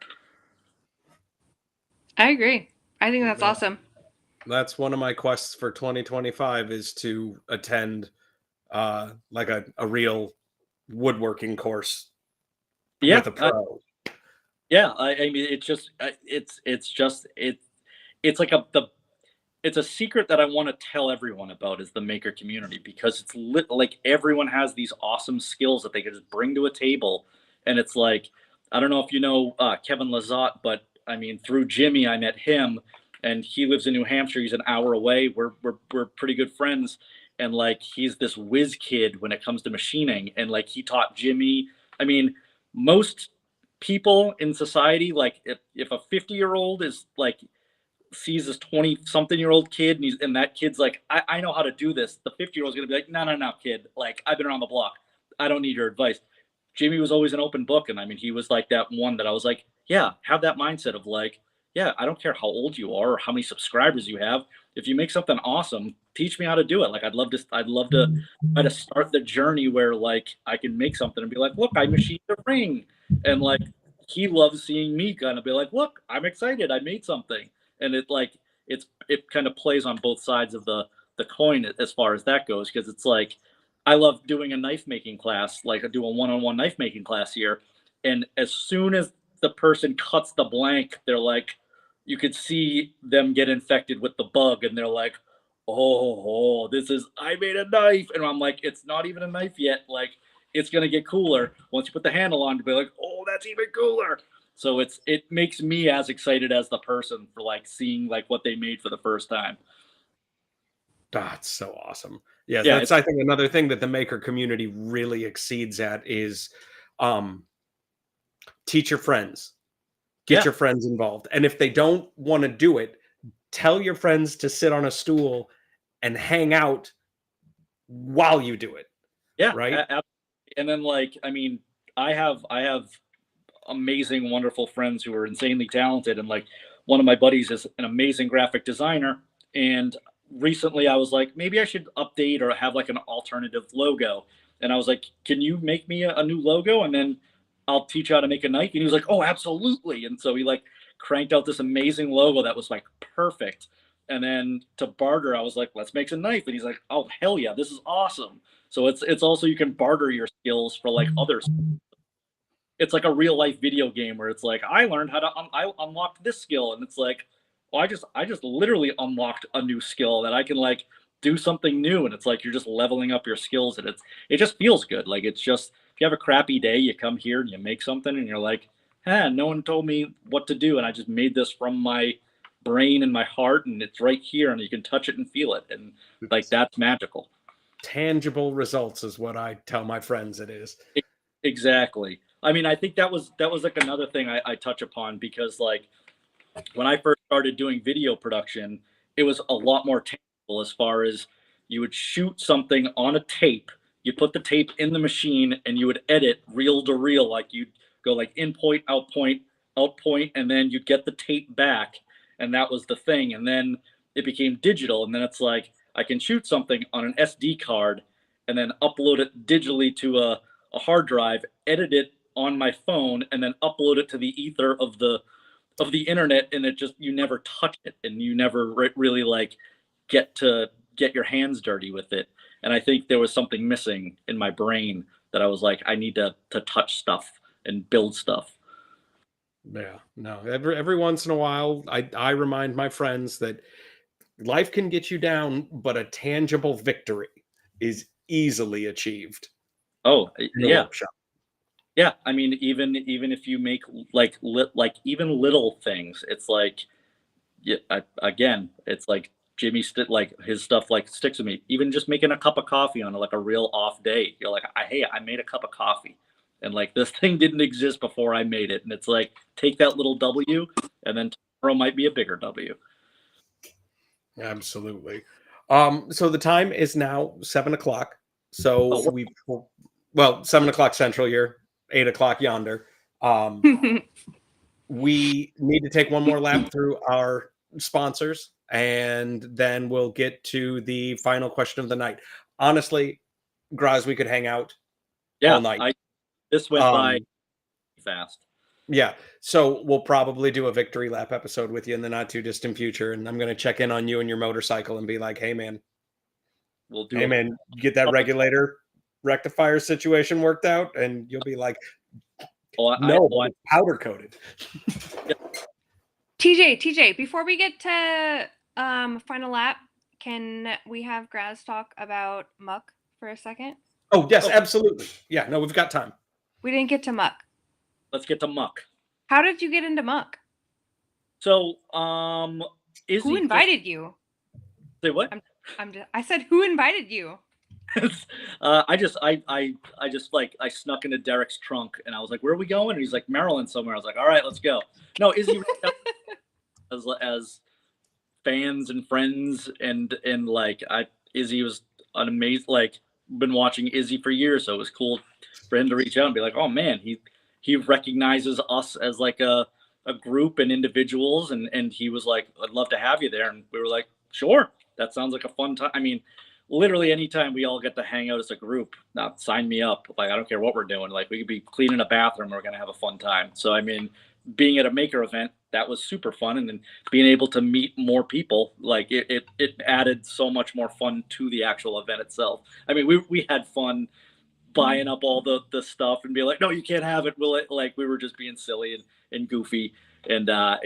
Speaker 2: I agree. I think that's awesome.
Speaker 1: That's one of my quests for 2025 is to attend like a real woodworking course with a pro.
Speaker 3: I mean, it's like it's a secret that I want to tell everyone about, is the maker community, because it's like everyone has these awesome skills that they can just bring to a table. And it's like, I don't know if you know Kevin Lazat, but I mean, through Jimmy, I met him, and he lives in New Hampshire. He's an hour away. We're pretty good friends. And like, he's this whiz kid when it comes to machining. And like, he taught Jimmy. I mean, most people in society, like if a 50-year-old is like, sees this 20 something year old kid, and that kid's like, I know how to do this, the 50-year-old is going to be like, no, kid, like I've been around the block, I don't need your advice. Jamie was always an open book, and I mean, he was like that one that I was like, yeah, have that mindset of like, yeah, I don't care how old you are or how many subscribers you have. If you make something awesome, teach me how to do it. Like I'd love to try to start the journey where like I can make something and be like, look, I machined a ring, and like he loves seeing me kind of be like, look, I'm excited, I made something. And it kind of plays on both sides of the coin as far as that goes, because it's like I love doing a knife making class. Like I do a one-on-one knife making class here, and as soon as the person cuts the blank, they're like, you could see them get infected with the bug, and they're like, oh, this is, I made a knife, and I'm like, it's not even a knife yet, like it's gonna get cooler once you put the handle on, to be like, oh, that's even cooler. So it makes me as excited as the person for like seeing like what they made for the first time.
Speaker 1: That's so awesome. Yes,
Speaker 3: Yeah,
Speaker 1: that's I think another thing that the maker community really exceeds at is teach your friends. Get your friends involved. And if they don't want to do it, tell your friends to sit on a stool and hang out while you do it.
Speaker 3: Yeah,
Speaker 1: right.
Speaker 3: And then like, I mean, I have amazing, wonderful friends who are insanely talented. And like one of my buddies is an amazing graphic designer. And recently I was like, maybe I should update or have like an alternative logo. And I was like, can you make me a new logo? And then I'll teach you how to make a knife. And he was like, oh, absolutely. And so he like cranked out this amazing logo that was like perfect. And then to barter, I was like, let's make a knife. And he's like, oh, hell yeah, this is awesome. So it's also, you can barter your skills for like others. It's like a real life video game where it's like, I learned how to I unlocked this skill, and it's like, well, I just literally unlocked a new skill that I can like do something new, and it's like you're just leveling up your skills, and it just feels good. Like it's just, if you have a crappy day, you come here and you make something, and you're like, no one told me what to do, and I just made this from my brain and my heart, and it's right here, and you can touch it and feel it, and like that's magical.
Speaker 1: Tangible results is what I tell my friends it is.
Speaker 3: Exactly. I mean, I think that was like another thing I touch upon, because like when I first started doing video production, it was a lot more tangible, as far as you would shoot something on a tape, you put the tape in the machine, and you would edit reel to reel. Like you'd go like in point, out point, and then you'd get the tape back, and that was the thing. And then it became digital, and then it's like I can shoot something on an SD card and then upload it digitally to a hard drive, edit it on my phone, and then upload it to the ether of the internet, and it just, you never touch it, and you never really like get to get your hands dirty with it. And I think there was something missing in my brain that I was like, I need to touch stuff and build stuff.
Speaker 1: Yeah, no. Every once in a while, I remind my friends that life can get you down, but a tangible victory is easily achieved
Speaker 3: Oh
Speaker 1: in a
Speaker 3: yeah.
Speaker 1: workshop.
Speaker 3: Yeah, I mean, even if you make like like even little things, it's like, yeah, again, it's like like his stuff like sticks with me. Even just making a cup of coffee on like a real off day, you're like, hey, I made a cup of coffee, and like this thing didn't exist before I made it, and it's like, take that little W, and then tomorrow might be a bigger W.
Speaker 1: Absolutely. So the time is now 7 o'clock.
Speaker 3: Oh,
Speaker 1: So well, 7 o'clock central here, 8 o'clock yonder. We need to take one more lap through our sponsors, and then we'll get to the final question of the night. Honestly, Graz, we could hang out all
Speaker 3: yeah,
Speaker 1: night.
Speaker 3: this went by
Speaker 1: Um,
Speaker 3: fast.
Speaker 1: yeah. So we'll probably do a victory lap episode with you in the not too distant future. And I'm going to check in on you and your motorcycle and be like, hey, man,
Speaker 3: We'll do
Speaker 1: hey,
Speaker 3: it.
Speaker 1: man, get that regulator rectifier situation worked out. And you'll be like, no, but it's powder coated.
Speaker 2: TJ, before we get to final lap, can we have Graz talk about muck for a second?
Speaker 1: Oh, yes, absolutely. Yeah, no, we've got time.
Speaker 2: We didn't get to muck.
Speaker 3: Let's get to muck.
Speaker 2: How did you get into muck?
Speaker 3: So, Izzy,
Speaker 2: who invited you?
Speaker 3: Say what?
Speaker 2: I said, who invited you?
Speaker 3: I just like, I snuck into Derek's trunk, and I was like, where are we going? And he's like, Maryland somewhere. I was like, all right, let's go. No, Izzy as fans and friends, and like Izzy was an amazing, like, been watching Izzy for years, so it was cool for him to reach out and be like, oh man, he recognizes us as like a group and individuals, and he was like, I'd love to have you there. And we were like, sure, that sounds like a fun time. I mean, literally anytime we all get to hang out as a group, now sign me up. Like, I don't care what we're doing. Like, we could be cleaning a bathroom, we're gonna have a fun time. So I mean, being at a maker event, that was super fun, and then being able to meet more people, like it added so much more fun to the actual event itself. I mean, we had fun buying up all the stuff and be like, no, you can't have it. Will it? Like, we were just being silly and goofy, and I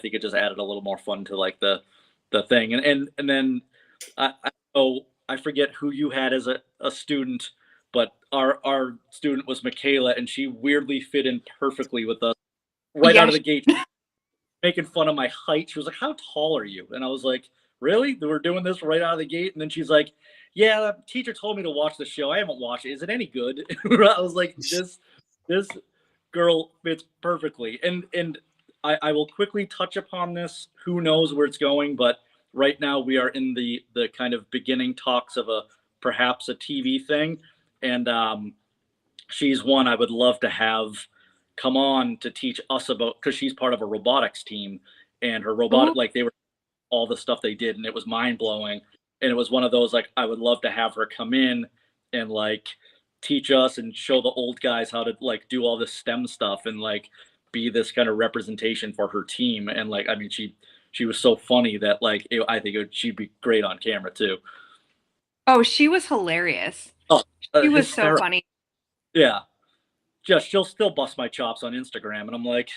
Speaker 3: think it just added a little more fun to like the thing. And then I forget who you had as a student, but our student was Michaela, and she weirdly fit in perfectly with us right out of the gate, making fun of my height. She was like, how tall are you? And I was like, really? We're doing this right out of the gate? And then she's like, yeah, the teacher told me to watch the show. I haven't watched it. Is it any good? I was like, this girl fits perfectly. And I will quickly touch upon this. Who knows where it's going, but right now we are in the kind of beginning talks of perhaps a TV thing. And she's one I would love to have come on to teach us about, because she's part of a robotics team, and her
Speaker 2: Ooh.
Speaker 3: robotic, like, they were all the stuff they did, and it was mind blowing. And it was one of those, like, I would love to have her come in and like teach us and show the old guys how to like do all this STEM stuff and like be this kind of representation for her team. And like, I mean, she was so funny that like I think she'd be great on camera too.
Speaker 2: Oh, she was hilarious.
Speaker 3: Oh,
Speaker 2: She was so
Speaker 3: hysterical.
Speaker 2: funny.
Speaker 3: Yeah, just she'll still bust my chops on Instagram, and I'm like,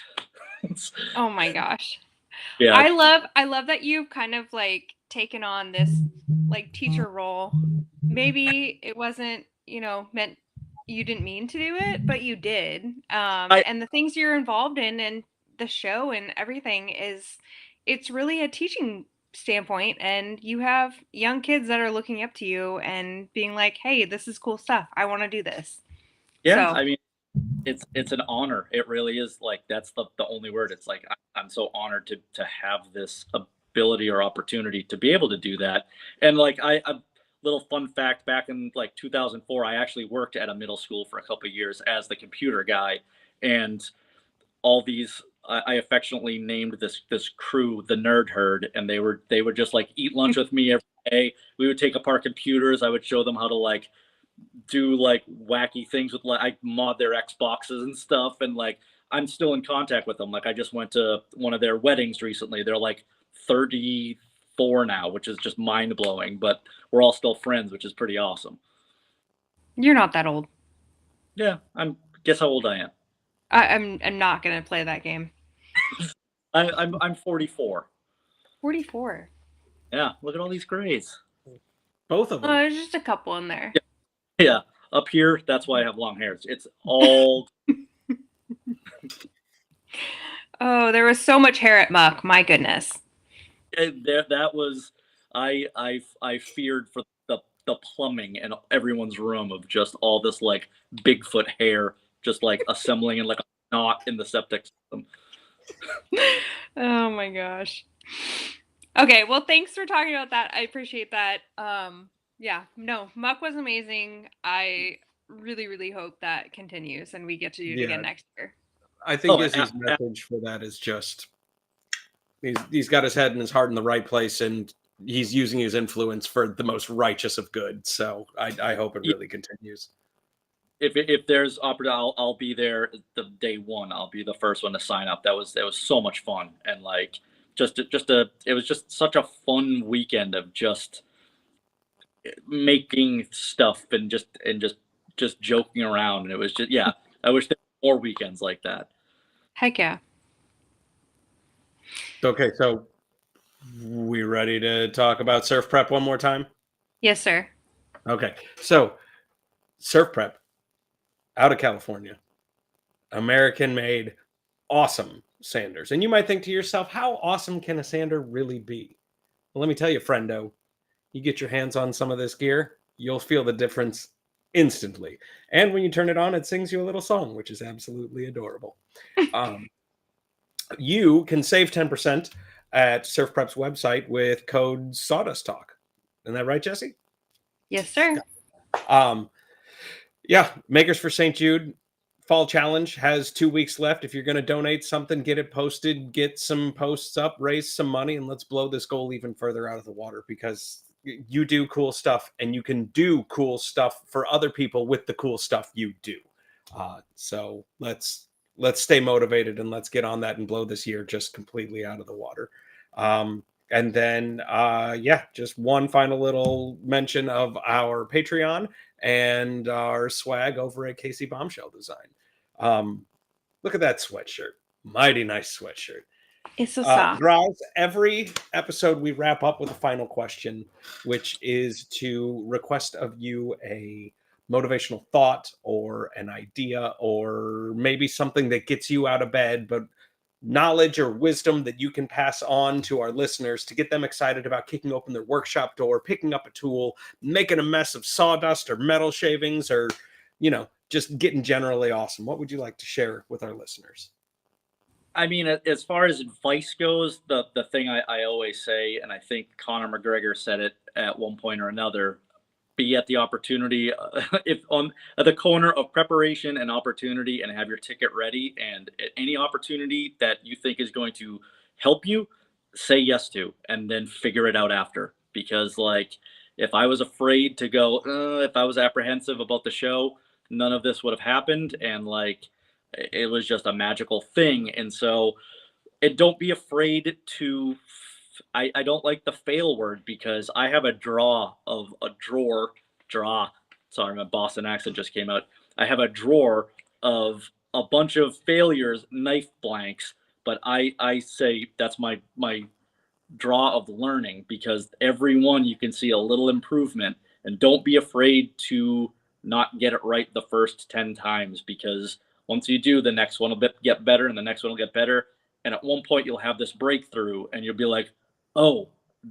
Speaker 2: Oh my gosh.
Speaker 3: yeah,
Speaker 2: I love that you've kind of like taken on this like teacher role. Maybe it wasn't, meant you didn't mean to do it, but you did.
Speaker 3: I
Speaker 2: And the things you're involved in and the show and everything it's really a teaching standpoint, and you have young kids that are looking up to you and being like, "Hey, this is cool stuff. I want to do this."
Speaker 3: yeah,
Speaker 2: So,
Speaker 3: I mean, it's an honor. It really is. Like, that's the only word. It's like I'm so honored to have this ability or opportunity to be able to do that. And like, a little fun fact: back in like 2004, I actually worked at a middle school for a couple of years as the computer guy, and all these. I affectionately named this crew the Nerd Herd, and they would just like eat lunch with me every day. We would take apart computers. I would show them how to like do like wacky things with, like, I mod their Xboxes and stuff, and like I'm still in contact with them. Like, I just went to one of their weddings recently. They're like 34 now, which is just mind blowing, but we're all still friends, which is pretty awesome.
Speaker 2: you're not that old.
Speaker 3: Yeah, guess how old I am.
Speaker 2: I'm not going to play that game.
Speaker 3: I'm 44.
Speaker 2: 44.
Speaker 3: Yeah, look at all these grades.
Speaker 1: Both of them.
Speaker 2: There's just a couple in there.
Speaker 3: Yeah, up here, that's why I have long hair. It's all.
Speaker 2: Oh, there was so much hair at Muck. My goodness.
Speaker 3: That was, I feared for the plumbing in everyone's room of just all this like Bigfoot hair just like assembling in like a knot in the septic system.
Speaker 2: Oh my gosh. Okay, well, thanks for talking about that. I appreciate that. Yeah, no, Muck was amazing. I really, really hope that continues and we get to do it again
Speaker 1: Yeah,
Speaker 2: next year.
Speaker 1: I think
Speaker 3: Oh,
Speaker 1: Izzy's message for that is just he's got his head and his heart in the right place, and he's using his influence for the most righteous of good. So I hope it really continues.
Speaker 3: if there's opportunity, I'll be there the day one. I'll be the first one to sign up. That was so much fun, and like it was just such a fun weekend of just making stuff and just joking around. And it was just, yeah, I wish there were more weekends like that.
Speaker 2: Heck yeah.
Speaker 1: Okay, so we ready to talk about surf prep one more time?
Speaker 2: Yes, sir.
Speaker 1: Okay, so surf prep out of California, American made, awesome sanders. And you might think to yourself, how awesome can a sander really be? Well, let me tell you, friendo, you get your hands on some of this gear, you'll feel the difference instantly. And when you turn it on, it sings you a little song, which is absolutely adorable. You can save 10% at Surf Prep's website with code Sawdust Talk. Isn't that right, Jesse?
Speaker 2: Yes, sir.
Speaker 1: Yeah, Makers for St. Jude Fall Challenge has 2 weeks left. If you're going to donate something, get it posted, get some posts up, raise some money, and let's blow this goal even further out of the water, because you do cool stuff and you can do cool stuff for other people with the cool stuff you do. So let's stay motivated and let's get on that and blow this year just completely out of the water. And then, just one final little mention of our Patreon and our swag over at KC Bombshell Design. Look at that sweatshirt. Mighty nice sweatshirt.
Speaker 2: It's so soft.
Speaker 1: Graz, every episode we wrap up with a final question, which is to request of you a motivational thought or an idea or maybe something that gets you out of bed, but knowledge or wisdom that you can pass on to our listeners to get them excited about kicking open their workshop door, picking up a tool, making a mess of sawdust or metal shavings, or, just getting generally awesome. What would you like to share with our listeners?
Speaker 3: I mean, as far as advice goes, the thing I always say, and I think Conor McGregor said it at one point or another, be at the opportunity if on at the corner of preparation and opportunity, and have your ticket ready, and at any opportunity that you think is going to help you, say yes to, and then figure it out after. Because like if I was afraid to go, if I was apprehensive about the show, none of this would have happened, and like it was just a magical thing. And so, and don't be afraid to I don't like the fail word, because I have a draw. Sorry, my Boston accent just came out. I have a drawer of a bunch of failures, knife blanks, but I say that's my draw of learning, because every one you can see a little improvement. And don't be afraid to not get it right the first 10 times, because once you do, the next one will get better, and the next one will get better. And at one point you'll have this breakthrough, and you'll be like, oh,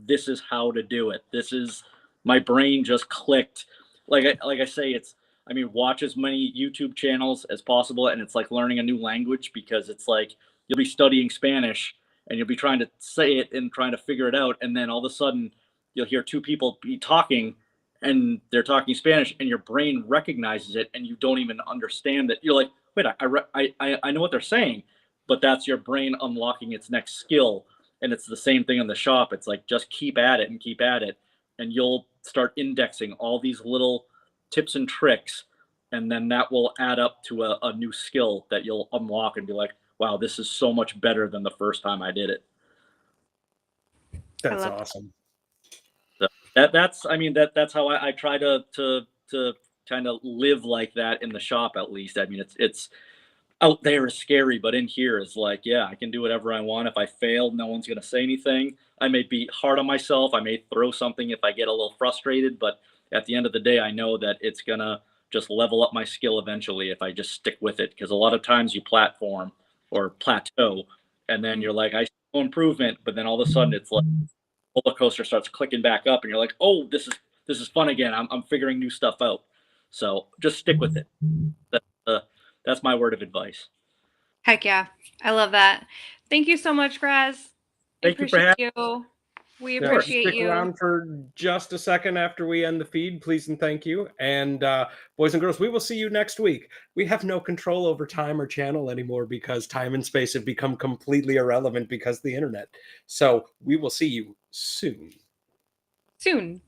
Speaker 3: this is how to do it. This is, my brain just clicked. Like I say, it's, I mean, watch as many YouTube channels as possible, and it's like learning a new language, because it's like you'll be studying Spanish and you'll be trying to say it and trying to figure it out, and then all of a sudden you'll hear two people be talking, and they're talking Spanish, and your brain recognizes it, and you don't even understand it. You're like, wait, I know what they're saying, but that's your brain unlocking its next skill. And it's the same thing in the shop. It's like, just keep at it and keep at it, and you'll start indexing all these little tips and tricks, and then that will add up to a new skill that you'll unlock and be like, wow, this is so much better than the first time I did it.
Speaker 1: That's
Speaker 2: love
Speaker 1: awesome.
Speaker 3: So that's, I mean, that's how I try to kind of live like that in the shop, at least. I mean, it's out there is scary, but in here is like, yeah, I can do whatever I want. If I fail, no one's going to say anything. I may be hard on myself. I may throw something if I get a little frustrated, but at the end of the day, I know that it's going to just level up my skill eventually if I just stick with it. Because a lot of times you platform or plateau, and then you're like, I see no improvement, but then all of a sudden it's like roller coaster starts clicking back up, and you're like, oh, this is fun again. I'm figuring new stuff out. So just stick with it. That's my word of advice.
Speaker 2: Heck yeah. I love that. Thank you so much, Graz.
Speaker 3: Thank you for
Speaker 2: Appreciate you. We
Speaker 1: Yeah,
Speaker 2: appreciate
Speaker 1: stick
Speaker 2: you.
Speaker 1: around for just a second after we end the feed, please and thank you. And boys and girls, we will see you next week. We have no control over time or channel anymore, because time and space have become completely irrelevant because of the internet. So we will see you soon.
Speaker 2: Soon.